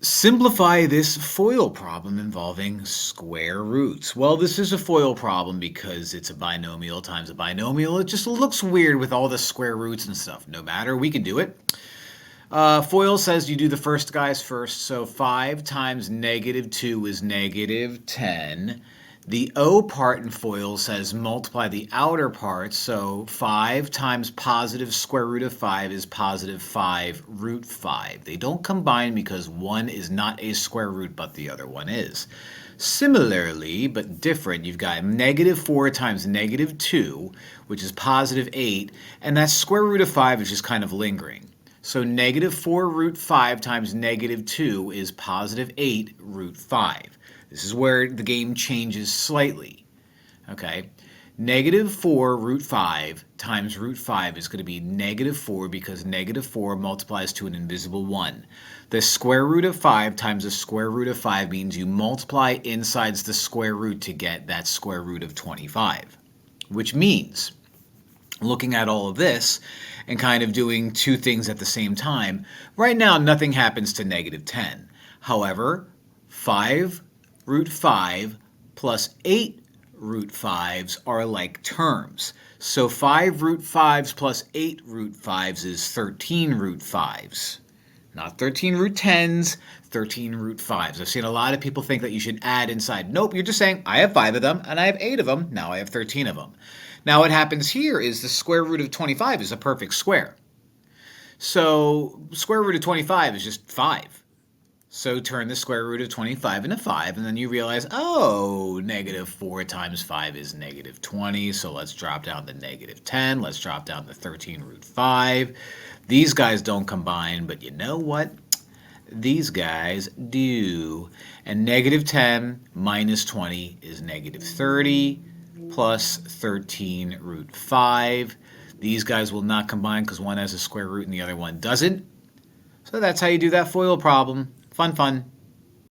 Simplify this FOIL problem involving square roots. Well, this is a FOIL problem because it's a binomial times a binomial. It just looks weird with all the square roots and stuff. No matter, we can do it. FOIL says you do the first guys first. So 5 times -2 is -10. The O part in FOIL says multiply the outer part. So 5 times positive square root of 5 is positive 5 root 5. They don't combine because one is not a square root, but the other one is. Similarly, but different, you've got -4 times -2, which is positive 8, and that square root of 5 is just kind of lingering. So -4 root 5 times -2 is positive 8 root 5. This is where the game changes slightly. Okay, -4 root 5 times root 5 is going to be -4 because -4 multiplies to an invisible 1. The square root of 5 times the square root of 5 means you multiply inside the square root to get that square root of 25, which means looking at all of this and kind of doing two things at the same time, right now nothing happens to -10. However, 5 root 5 plus 8 root 5s are like terms. So 5 root 5s plus 8 root 5s is 13 root 5s. Not 13 root 10s, 13 root 5s. I've seen a lot of people think that you should add inside. Nope, you're just saying, I have 5 of them and I have 8 of them. Now I have 13 of them. Now what happens here is the square root of 25 is a perfect square. So square root of 25 is just 5. So turn the square root of 25 into 5, and then you realize, oh, -4 times 5 is -20, so let's drop down to -10. Let's drop down to 13 root 5. These guys don't combine, but you know what? These guys do. And -10 minus 20 is -30 plus 13 root 5. These guys will not combine because one has a square root and the other one doesn't. So that's how you do that FOIL problem. Fun, fun.